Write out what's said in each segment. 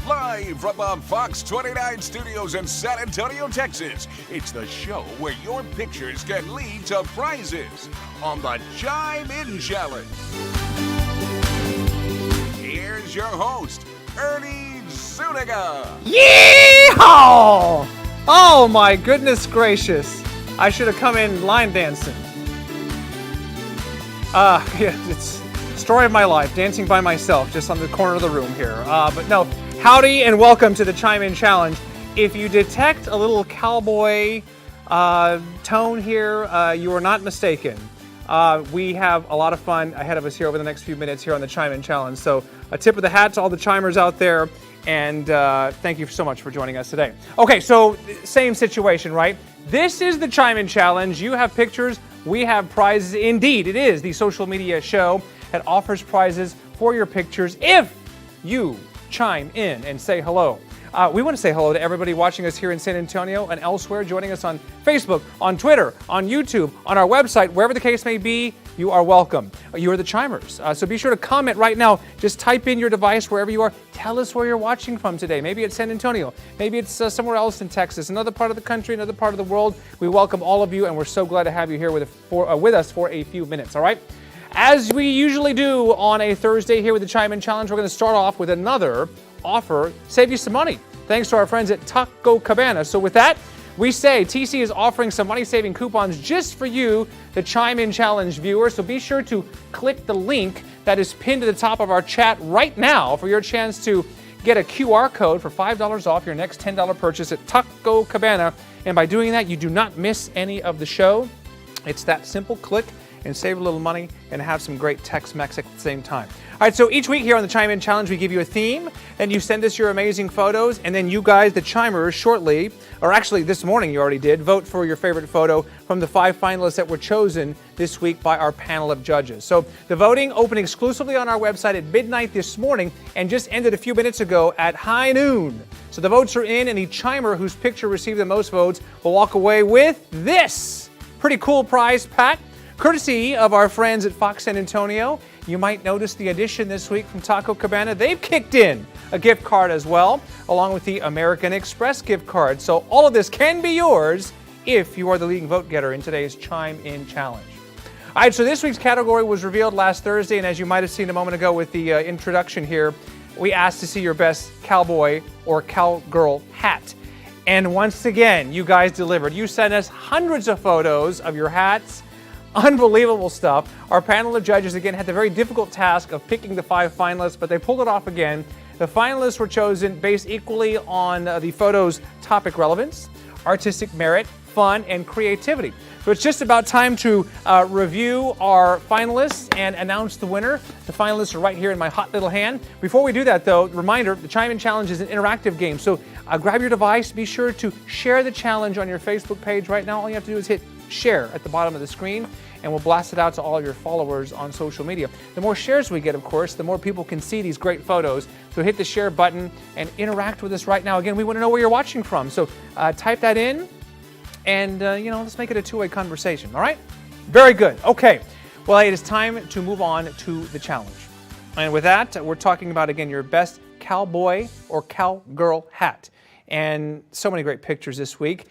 Live from the Fox 29 studios in San Antonio, Texas, it's the show where your pictures can lead to prizes on the Chime In Challenge. Here's your host, Ernie Zuniga. Yeehaw! Oh my goodness gracious. I should have come in line dancing. It's the story of my life, dancing by myself just on the corner of the room here. But no, howdy and welcome to the Chime In Challenge. If you detect a little cowboy tone here, you are not mistaken. We have a lot of fun ahead of us here over the next few minutes here on the Chime In Challenge. So a tip of the hat to all the chimers out there, and thank you so much for joining us today. Okay, so same situation, right? This is the Chime In Challenge. You have pictures, we have prizes. Indeed, it is the social media show that offers prizes for your pictures if you chime in and say hello. We want to say hello to everybody watching us here in San Antonio and elsewhere, joining us on Facebook, on Twitter, on YouTube, on our website, wherever the case may be, you are welcome. You are the chimers. So be sure to comment right now. Just type in your device wherever you are. Tell us where you're watching from today. Maybe it's San Antonio. Maybe it's somewhere else in Texas, another part of the country, another part of the world. We welcome all of you, and we're so glad to have you here with us for a few minutes, all right? As we usually do on a Thursday here with the Chime In Challenge, we're going to start off with another offer, save you some money, thanks to our friends at Taco Cabana. So with that, we say TC is offering some money-saving coupons just for you, the Chime In Challenge viewer. So be sure to click the link that is pinned to the top of our chat right now for your chance to get a QR code for $5 off your next $10 purchase at Taco Cabana. And by doing that, you do not miss any of the show. It's that simple. Click and save a little money and have some great Tex-Mex at the same time. All right, so each week here on the Chime In Challenge, we give you a theme, and you send us your amazing photos, and then you guys, the chimers, shortly, or actually this morning you already did, vote for your favorite photo from the 5 finalists that were chosen this week by our panel of judges. So the voting opened exclusively on our website at midnight this morning and just ended a few minutes ago at high noon. So the votes are in, and the chimer whose picture received the most votes will walk away with this pretty cool prize pack, courtesy of our friends at Fox San Antonio. You might notice the addition this week from Taco Cabana. They've kicked in a gift card as well, along with the American Express gift card. So all of this can be yours if you are the leading vote getter in today's Chime In Challenge. All right, so this week's category was revealed last Thursday, and as you might have seen a moment ago with the introduction here, we asked to see your best cowboy or cowgirl hat. And once again, you guys delivered. You sent us hundreds of photos of your hats. Unbelievable stuff. Our panel of judges, again, had the very difficult task of picking the 5 finalists, but they pulled it off again. The finalists were chosen based equally on the photo's topic relevance, artistic merit, fun, and creativity. So it's just about time to review our finalists and announce the winner. The finalists are right here in my hot little hand. Before we do that, though, reminder, the Chime In Challenge is an interactive game. So grab your device. Be sure to share the challenge on your Facebook page right now. All you have to do is hit share at the bottom of the screen, and we'll blast it out to all of your followers on social media. The more shares we get, of course, the more people can see these great photos. So hit the share button and interact with us right now. Again, we want to know where you're watching from. So type that in, and let's make it a two-way conversation, all right? Very good. Okay. Well, it is time to move on to the challenge. And with that, we're talking about, again, your best cowboy or cowgirl hat. And so many great pictures this week.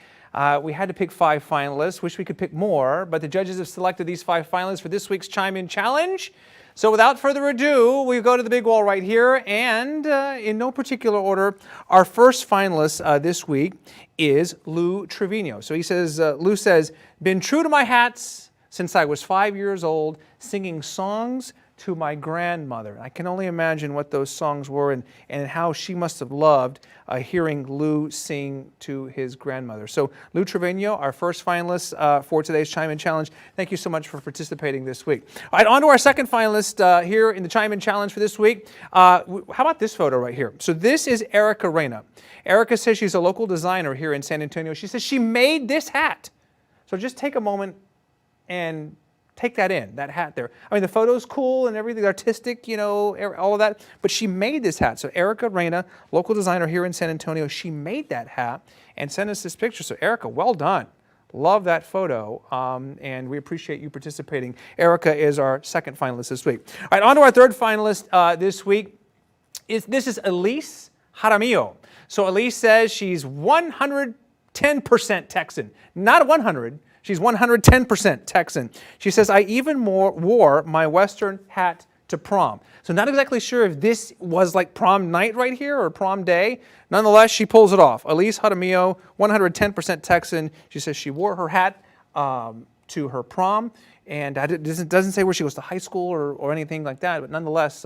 We had to pick 5 finalists. Wish we could pick more, but the judges have selected these 5 finalists for this week's Chime In Challenge. So without further ado, we go to the big wall right here, and in no particular order, our first finalist this week is Lou Trevino. So he says, Lou says, been true to my hats since I was 5 years old, singing songs to my grandmother. I can only imagine what those songs were and how she must have loved hearing Lou sing to his grandmother. So Lou Trevino, our first finalist for today's Chime In Challenge. Thank you so much for participating this week. All right, on to our second finalist here in the Chime In Challenge for this week. How about this photo right here? So this is Erica Reyna. Erica says she's a local designer here in San Antonio. She says she made this hat. So just take a moment and take that in, that hat there. I mean, the photo's cool and everything, artistic, all of that, but she made this hat. So Erica Reyna, local designer here in San Antonio, she made that hat and sent us this picture. So Erica, well done. Love that photo, and we appreciate you participating. Erica is our second finalist this week. All right, on to our third finalist this week. This is Elise Jaramillo. So Elise says she's 110% Texan. Not 100, she's 110% Texan. She says, I even wore my Western hat to prom. So not exactly sure if this was like prom night right here or prom day. Nonetheless, she pulls it off. Elise Jaramillo, 110% Texan. She says she wore her hat to her prom, and it doesn't say where she goes to high school or anything like that, but nonetheless,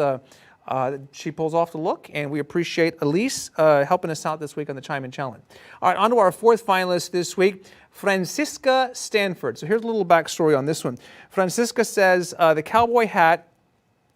she pulls off the look, and we appreciate Elise helping us out this week on the Chime In Challenge. All right, on to our fourth finalist this week, Francisca Stanford. So here's a little backstory on this one. Francisca says,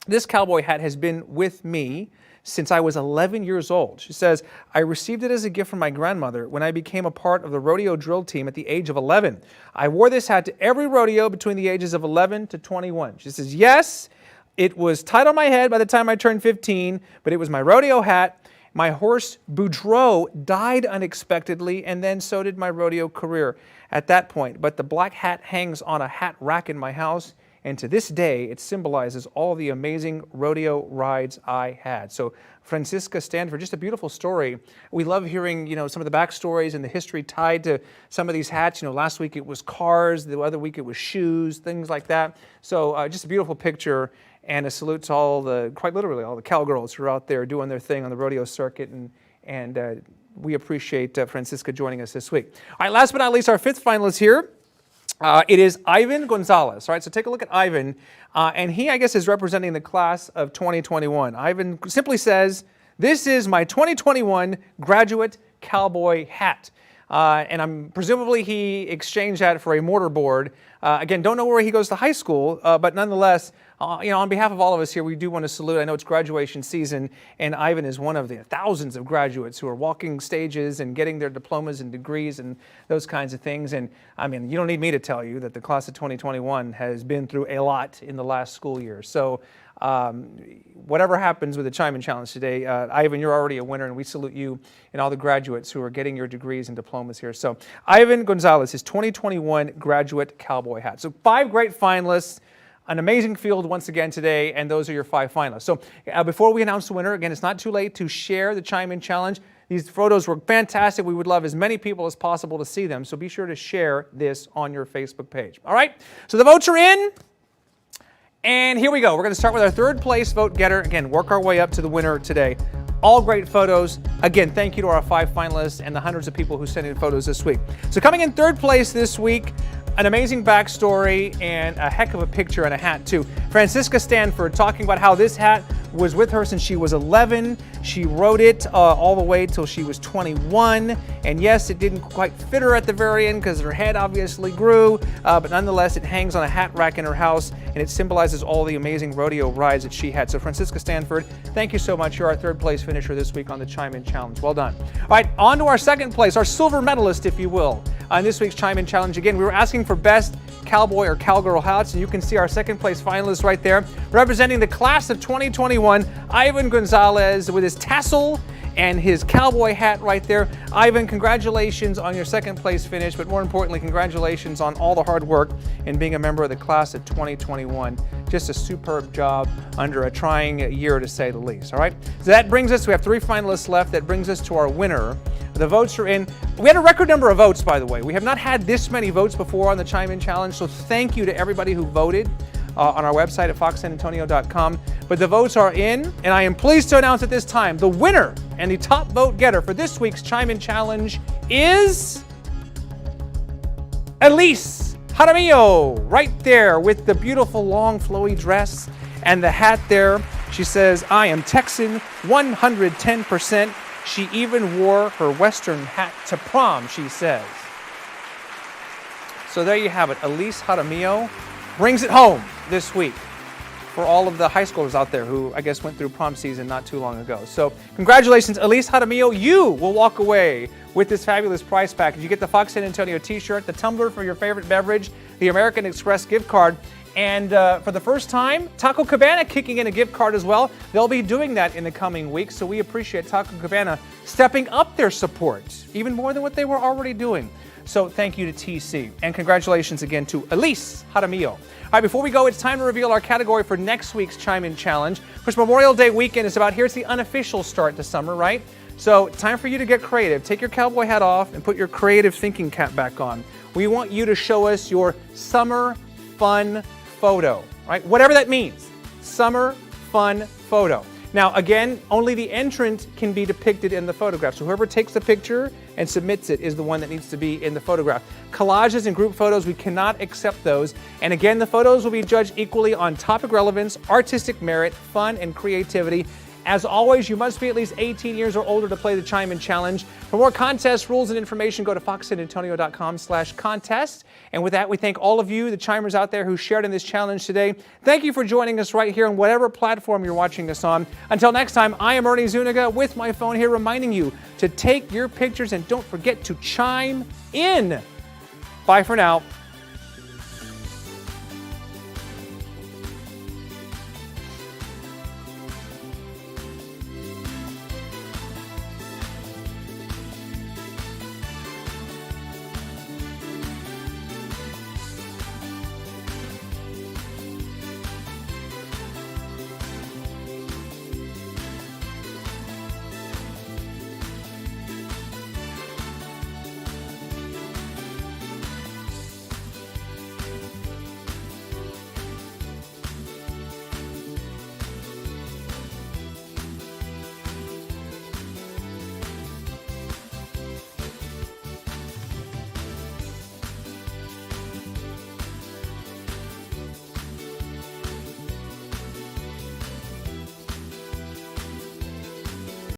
this cowboy hat has been with me since I was 11 years old. She says, I received it as a gift from my grandmother when I became a part of the rodeo drill team at the age of 11. I wore this hat to every rodeo between the ages of 11 to 21. She says, yes, it was tied on my head by the time I turned 15, but it was my rodeo hat. My horse, Boudreaux, died unexpectedly, and then so did my rodeo career at that point. But the black hat hangs on a hat rack in my house, and to this day, it symbolizes all the amazing rodeo rides I had. So Francisca Stanford, just a beautiful story. We love hearing, some of the backstories and the history tied to some of these hats. Last week it was cars, the other week it was shoes, things like that. So just a beautiful picture, and a salute to quite literally, all the cowgirls who are out there doing their thing on the rodeo circuit, and we appreciate Francisca joining us this week. All right, last but not least, our fifth finalist here. It is Ivan Gonzalez. All right, so take a look at Ivan. And he, I guess, is representing the class of 2021. Ivan simply says, this is my 2021 graduate cowboy hat. And presumably he exchanged that for a mortarboard. Again, don't know where he goes to high school, but nonetheless, on behalf of all of us here, we do want to salute. I know it's graduation season, and Ivan is one of the thousands of graduates who are walking stages and getting their diplomas and degrees and those kinds of things. And you don't need me to tell you that the class of 2021 has been through a lot in the last school year. So whatever happens with the Chime In Challenge today, Ivan, you're already a winner, and we salute you and all the graduates who are getting your degrees and diplomas here. So Ivan Gonzalez, his 2021 graduate cowboy hat. So 5 great finalists. An amazing field once again today, and those are your 5 finalists. So before we announce the winner, again, it's not too late to share the Chime In Challenge. These photos were fantastic. We would love as many people as possible to see them, so be sure to share this on your Facebook page. All right, so the votes are in, and here we go. We're going to start with our third place vote getter. Again, work our way up to the winner today. All great photos. Again, thank you to our 5 finalists and the hundreds of people who sent in photos this week. So coming in third place this week, an amazing backstory and a heck of a picture and a hat too. Francisca Stanford talking about how this hat was with her since she was 11. She rode it all the way till she was 21. And yes, it didn't quite fit her at the very end because her head obviously grew, but nonetheless, it hangs on a hat rack in her house, and it symbolizes all the amazing rodeo rides that she had. So Francisca Stanford, thank you so much. You're our third place finisher this week on the Chime In Challenge. Well done. All right, on to our second place, our silver medalist, if you will, on this week's Chime In Challenge. Again, we were asking for best cowboy or cowgirl hats, and you can see our second place finalist right there, representing the class of 2021, Ivan Gonzalez, with his tassel and his cowboy hat right there. Ivan, congratulations on your second place finish, but more importantly, congratulations on all the hard work in being a member of the class of 2021. Just a superb job under a trying year, to say the least. All right, so that brings us, we have 3 finalists left. That brings us to our winner. The votes are in. We had a record number of votes, by the way. We have not had this many votes before on the Chime In Challenge, so thank you to everybody who voted on our website at foxsanantonio.com. But the votes are in, and I am pleased to announce at this time the winner and the top vote getter for this week's Chime In Challenge is Elise Jaramillo, right there with the beautiful long flowy dress and the hat there. She says, I am Texan 110%. She even wore her Western hat to prom, she says. So there you have it. Elise Jaramillo brings it home this week for all of the high schoolers out there who, I guess, went through prom season not too long ago. So congratulations, Elise Jaramillo. You will walk away with this fabulous prize package. You get the Fox San Antonio t-shirt, the tumbler for your favorite beverage, the American Express gift card, and for the first time, Taco Cabana kicking in a gift card as well. They'll be doing that in the coming weeks, so we appreciate Taco Cabana stepping up their support, even more than what they were already doing. So thank you to TC. And congratulations again to Elise Jaramillo. All right, before we go, it's time to reveal our category for next week's Chime In Challenge. Of course, Memorial Day weekend is about here. It's the unofficial start to summer, right? So time for you to get creative. Take your cowboy hat off and put your creative thinking cap back on. We want you to show us your summer fun photo, right? Whatever that means. Summer fun photo. Now, again, only the entrant can be depicted in the photograph. So whoever takes the picture and submits it is the one that needs to be in the photograph. Collages and group photos, we cannot accept those. And again, the photos will be judged equally on topic relevance, artistic merit, fun, and creativity. As always, you must be at least 18 years or older to play the Chime In Challenge. For more contest rules and information, go to foxsantantonio.com/contest. And with that, we thank all of you, the Chimers out there who shared in this challenge today. Thank you for joining us right here on whatever platform you're watching us on. Until next time, I am Ernie Zuniga with my phone here reminding you to take your pictures and don't forget to chime in. Bye for now.